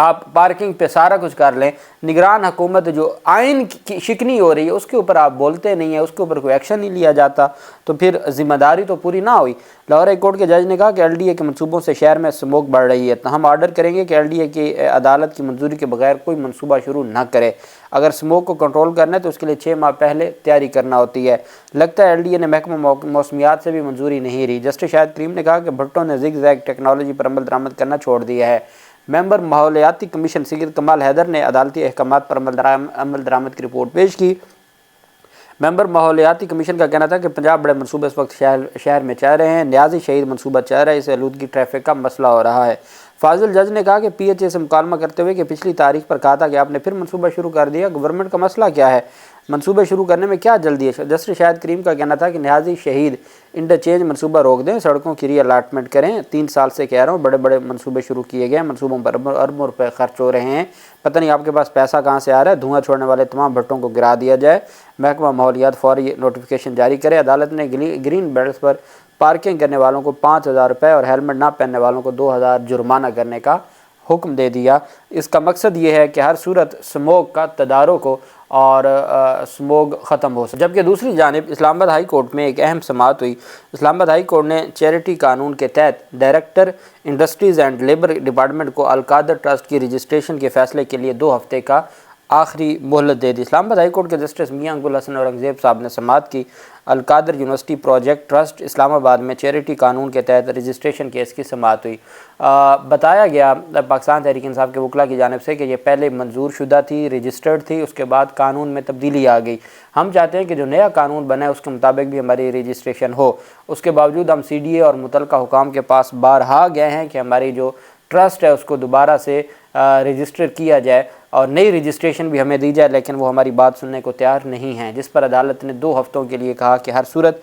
آپ پارکنگ پہ سارا کچھ کر لیں، نگران حکومت جو آئین کی شکنی ہو رہی ہے اس کے اوپر آپ بولتے نہیں ہیں، اس کے اوپر کوئی ایکشن نہیں لیا جاتا، تو پھر ذمہ داری تو پوری نہ ہوئی۔ لاہور ہائی کورٹ کے جج نے کہا کہ ایل ڈی اے کے منصوبوں سے شہر میں اسموک بڑھ رہی ہے، ہم آرڈر کریں گے کہ ایل ڈی اے کی عدالت کی منظوری کے بغیر کوئی منصوبہ شروع نہ کرے، اگر اسموک کو کنٹرول کرنا ہے تو اس کے لیے 6 ماہ پہلے تیاری کرنا ہوتی ہے۔ لگتا ہے ایل ڈی اے نے محکمہ موسمیات سے بھی منظوری نہیں لی۔ جسٹس شاہد کریم نے کہا کہ بھٹو نے زگ زیگ ٹیکنالوجی پر عمل درآمد کرنا چھوڑ دیا ہے۔ ممبر ماحولیاتی کمیشن سید کمال حیدر نے عدالتی احکامات پر عمل درآمد کی رپورٹ پیش کی۔ ممبر ماحولیاتی کمیشن کا کہنا تھا کہ 50 بڑے منصوبے اس وقت شہر میں چل رہے ہیں، نیازی شہید منصوبہ چل رہا ہے، اسے آلودگی ٹریفک کا مسئلہ ہو رہا ہے۔ فاضل جج نے کہا کہ پی ایچ اے سے مکالمہ کرتے ہوئے کہ پچھلی تاریخ پر کہا تھا کہ آپ نے پھر منصوبہ شروع کر دیا، گورنمنٹ کا مسئلہ کیا ہے، منصوبے شروع کرنے میں کیا جلدی ہے۔ جسٹس شاہد کریم کا کہنا تھا کہ نیازی شہید انٹرچینج منصوبہ روک دیں، سڑکوں کی ری الاٹمنٹ کریں، 3 سال سے کہہ رہا ہوں بڑے بڑے منصوبے شروع کیے گئے، منصوبوں پر اربوں روپے خرچ ہو رہے ہیں، پتہ نہیں آپ کے پاس پیسہ کہاں سے آ رہا ہے، دھواں چھوڑنے والے تمام بھٹوں کو گرا دیا جائے، محکمہ ماحولیات فوری نوٹیفیکیشن جاری کرے۔ عدالت نے گرین بیلٹس پر پارکنگ کرنے والوں کو 5000 روپے اور ہیلمٹ نہ پہننے والوں کو 2000 جرمانہ کرنے کا حکم دے دیا۔ اس کا مقصد یہ ہے کہ ہر صورت اسموگ کا تدارک ہو اور اسموگ ختم ہو سکے۔ جبکہ دوسری جانب اسلام آباد ہائی کورٹ میں ایک اہم سماعت ہوئی۔ اسلام آباد ہائی کورٹ نے چیریٹی قانون کے تحت director industries and labour department کو القادر ٹرسٹ کی رجسٹریشن کے فیصلے کے لیے 2 ہفتے کا آخری مہلت دے دی۔ اسلام آباد ہائی کورٹ کے جسٹس میاں گل حسن اورنگزیب صاحب نے سماعت کی۔ القادر یونیورسٹی پروجیکٹ ٹرسٹ اسلام آباد میں چیریٹی قانون کے تحت رجسٹریشن کیس کی سماعت ہوئی۔ بتایا گیا پاکستان تحریک انصاف کے وکلاء کی جانب سے کہ یہ پہلے منظور شدہ تھی، رجسٹرڈ تھی، اس کے بعد قانون میں تبدیلی آ گئی۔ ہم چاہتے ہیں کہ جو نیا قانون بنا ہے اس کے مطابق بھی ہماری رجسٹریشن ہو۔ اس کے باوجود ہم سی ڈی اے اور متعلقہ حکام کے پاس بارہا گئے ہیں کہ ہماری جو ٹرسٹ ہے اس کو دوبارہ سے رجسٹر کیا جائے اور نئی رجسٹریشن بھی ہمیں دی جائے، لیکن وہ ہماری بات سننے کو تیار نہیں ہیں، جس پر عدالت نے 2 ہفتوں کے لیے کہا کہ ہر صورت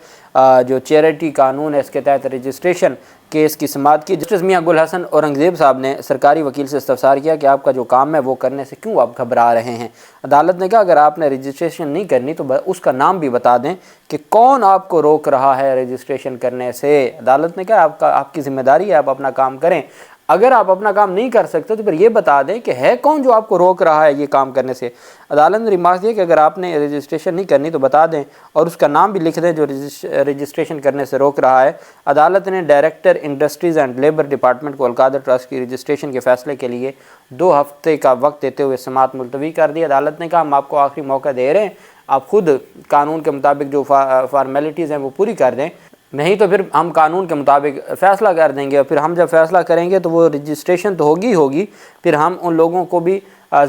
جو چیریٹی قانون ہے اس کے تحت رجسٹریشن کیس کی سماعت کی۔ جسٹس میاں گل حسن اورنگزیب صاحب نے سرکاری وکیل سے استفسار کیا کہ آپ کا جو کام ہے وہ کرنے سے کیوں آپ گھبرا رہے ہیں۔ عدالت نے کہا اگر آپ نے رجسٹریشن نہیں کرنی تو اس کا نام بھی بتا دیں کہ کون آپ کو روک رہا ہے رجسٹریشن کرنے سے۔ عدالت نے کہا آپ کی ذمہ داری ہے، آپ اپنا کام کریں، اگر آپ اپنا کام نہیں کر سکتے تو پھر یہ بتا دیں کہ ہے کون جو آپ کو روک رہا ہے یہ کام کرنے سے۔ عدالت نے ریمارک دیا کہ اگر آپ نے رجسٹریشن نہیں کرنی تو بتا دیں اور اس کا نام بھی لکھ دیں جو رجسٹریشن کرنے سے روک رہا ہے۔ عدالت نے director industries and labour department کو القادر ٹرسٹ کی رجسٹریشن کے فیصلے کے لیے 2 ہفتے کا وقت دیتے ہوئے سماعت ملتوی کر دی۔ عدالت نے کہا ہم آپ کو آخری موقع دے رہے ہیں، آپ خود قانون کے مطابق جو فارمیلٹیز ہیں وہ پوری کر دیں، نہیں تو پھر ہم قانون کے مطابق فیصلہ کر دیں گے، اور پھر ہم جب فیصلہ کریں گے تو وہ رجسٹریشن تو ہوگی، پھر ہم ان لوگوں کو بھی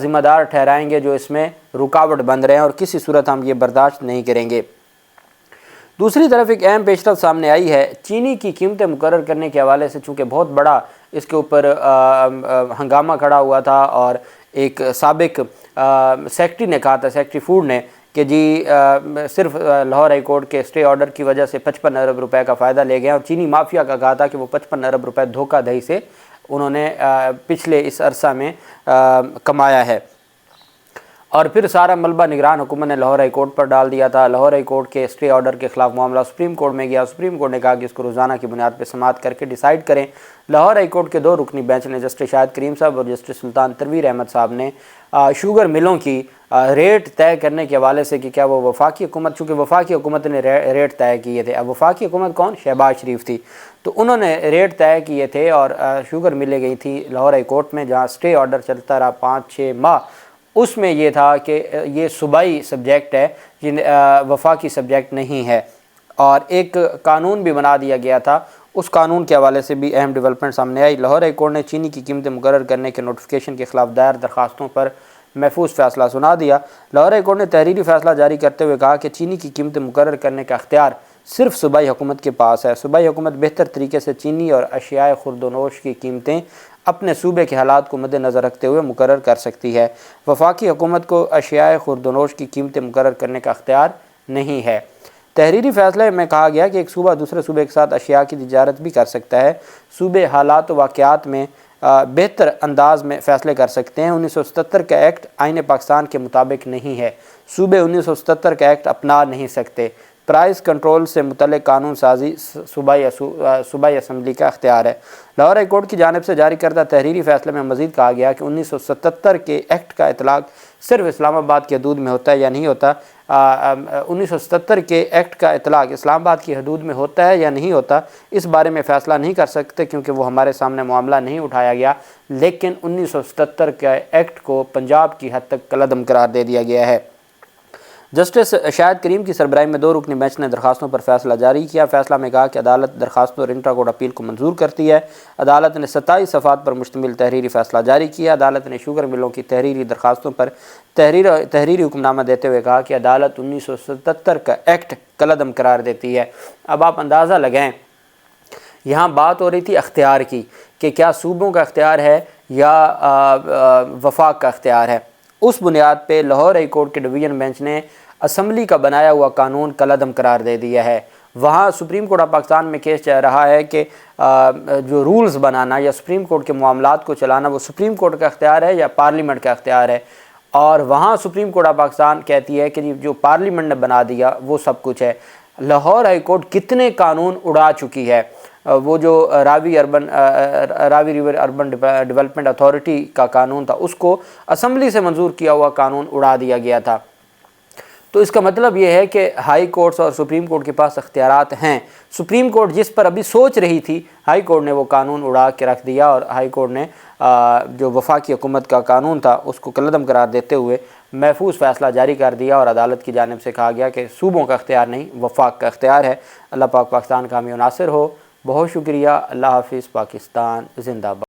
ذمہ دار ٹھہرائیں گے جو اس میں رکاوٹ بن رہے ہیں، اور کسی صورت ہم یہ برداشت نہیں کریں گے۔ دوسری طرف ایک اہم پیش رفت سامنے آئی ہے چینی کی قیمتیں مقرر کرنے کے حوالے سے، چونکہ بہت بڑا اس کے اوپر ہنگامہ کھڑا ہوا تھا، اور ایک سابق سیکٹری نے کہا تھا، سیکٹری فوڈ نے، کہ جی صرف لاہور ہائی کورٹ کے اسٹے آرڈر کی وجہ سے 55 ارب روپے کا فائدہ لے گئے، اور چینی مافیا کا کہا تھا کہ وہ 55 ارب روپے دھوکہ دہی سے انہوں نے پچھلے اس عرصہ میں کمایا ہے۔ اور پھر سارا ملبہ نگران حکومت نے لاہور ہائی کورٹ پر ڈال دیا تھا۔ لاہور ہائی کورٹ کے اسٹے آرڈر کے خلاف معاملہ سپریم کورٹ میں گیا، سپریم کورٹ نے کہا کہ اس کو روزانہ کی بنیاد پہ سماعت کر کے ڈیسائیڈ کریں۔ لاہور ہائی کورٹ کے 2 رکنی بینچ نے جسٹس شاہد کریم صاحب اور جسٹس سلطان تنویر احمد صاحب نے شوگر ملوں کی ریٹ طے کرنے کے حوالے سے کہ کیا وہ وفاقی حکومت، چونکہ وفاقی حکومت نے ریٹ طے کیے تھے، اب وفاقی حکومت کون؟ شہباز شریف تھی، تو انہوں نے ریٹ طے کیے تھے اور شوگر ملیں گئی تھی لاہور ہائی کورٹ میں، جہاں اسٹے آرڈر چلتا رہا 5-6 ماہ۔ اس میں یہ تھا کہ یہ صوبائی سبجیکٹ ہے، وفاقی سبجیکٹ نہیں ہے، اور ایک قانون بھی بنا دیا گیا تھا، اس قانون کے حوالے سے بھی اہم ڈیولپمنٹ سامنے آئی۔ لاہور ہائی کورٹ نے چینی کی قیمتیں مقرر کرنے کے نوٹیفیکیشن کے خلاف دائر درخواستوں پر محفوظ فیصلہ سنا دیا۔ لاہور ہائی کورٹ نے تحریری فیصلہ جاری کرتے ہوئے کہا کہ چینی کی قیمتیں مقرر کرنے کا اختیار صرف صوبائی حکومت کے پاس ہے۔ صوبائی حکومت بہتر طریقے سے چینی اور اشیاء خورد و نوش کی قیمتیں اپنے صوبے کے حالات کو مد نظر رکھتے ہوئے مقرر کر سکتی ہے۔ وفاقی حکومت کو اشیاء خورد و نوش کی قیمتیں مقرر کرنے کا اختیار نہیں ہے۔ تحریری فیصلے میں کہا گیا کہ ایک صوبہ دوسرے صوبے کے ساتھ اشیاء کی تجارت بھی کر سکتا ہے، صوبے حالات و واقعات میں بہتر انداز میں فیصلے کر سکتے ہیں۔ 1977 کا ایکٹ آئین پاکستان کے مطابق نہیں ہے، صوبے 1977 کا ایکٹ اپنا نہیں سکتے۔ پرائز کنٹرول سے متعلق قانون سازی صوبائی اسمبلی کا اختیار ہے۔ لاہور ہائی کورٹ کی جانب سے جاری کردہ تحریری فیصلے میں مزید کہا گیا کہ 1977 کے ایکٹ کا اطلاق صرف اسلام آباد کی حدود میں ہوتا ہے یا نہیں ہوتا۔ 1977 کے ایکٹ کا اطلاق اسلام آباد کی حدود میں ہوتا ہے یا نہیں ہوتا، اس بارے میں فیصلہ نہیں کر سکتے کیونکہ وہ ہمارے سامنے معاملہ نہیں اٹھایا گیا، لیکن 1977 کے ایکٹ کو پنجاب کی حد تک کالعدم قرار دے دیا گیا ہے۔ جسٹس شاہد کریم کی سربراہی میں 2 رکنی بینچ نے درخواستوں پر فیصلہ جاری کیا۔ فیصلہ میں کہا کہ عدالت درخواستوں اور انٹرا کورٹ اپیل کو منظور کرتی ہے۔ عدالت نے 27 صفحات پر مشتمل تحریری فیصلہ جاری کیا۔ عدالت نے شوگر ملوں کی تحریری درخواستوں پر تحریری حکم نامہ دیتے ہوئے کہا کہ عدالت 1977 کا ایکٹ کالعدم قرار دیتی ہے۔ اب آپ اندازہ لگائیں، یہاں بات ہو رہی تھی اختیار کی کہ کیا صوبوں کا اختیار ہے یا وفاق کا اختیار ہے۔ اس بنیاد پہ لاہور ہائی کورٹ کے ڈویژن بینچ نے اسمبلی کا بنایا ہوا قانون کالعدم قرار دے دیا ہے۔ وہاں سپریم کورٹ آف پاکستان میں کیس چل رہا ہے کہ جو رولز بنانا یا سپریم کورٹ کے معاملات کو چلانا وہ سپریم کورٹ کا اختیار ہے یا پارلیمنٹ کا اختیار ہے، اور وہاں سپریم کورٹ آف پاکستان کہتی ہے کہ جو پارلیمنٹ نے بنا دیا وہ سب کچھ ہے۔ لاہور ہائی کورٹ کتنے قانون اڑا چکی ہے۔ وہ جو راوی ریور اربن ڈیولپمنٹ اتھارٹی کا قانون تھا، اس کو اسمبلی سے منظور کیا ہوا قانون اڑا دیا گیا تھا۔ تو اس کا مطلب یہ ہے کہ ہائی کورٹس اور سپریم کورٹ کے پاس اختیارات ہیں۔ سپریم کورٹ جس پر ابھی سوچ رہی تھی، ہائی کورٹ نے وہ قانون اڑا کے رکھ دیا، اور ہائی کورٹ نے جو وفاقی حکومت کا قانون تھا اس کو کالعدم قرار دیتے ہوئے محفوظ فیصلہ جاری کر دیا، اور عدالت کی جانب سے کہا گیا کہ صوبوں کا اختیار نہیں، وفاق کا اختیار ہے۔ اللہ پاک پاکستان کا حامی و ناصر ہو۔ بہت شکریہ۔ اللہ حافظ۔ پاکستان زندہ باد۔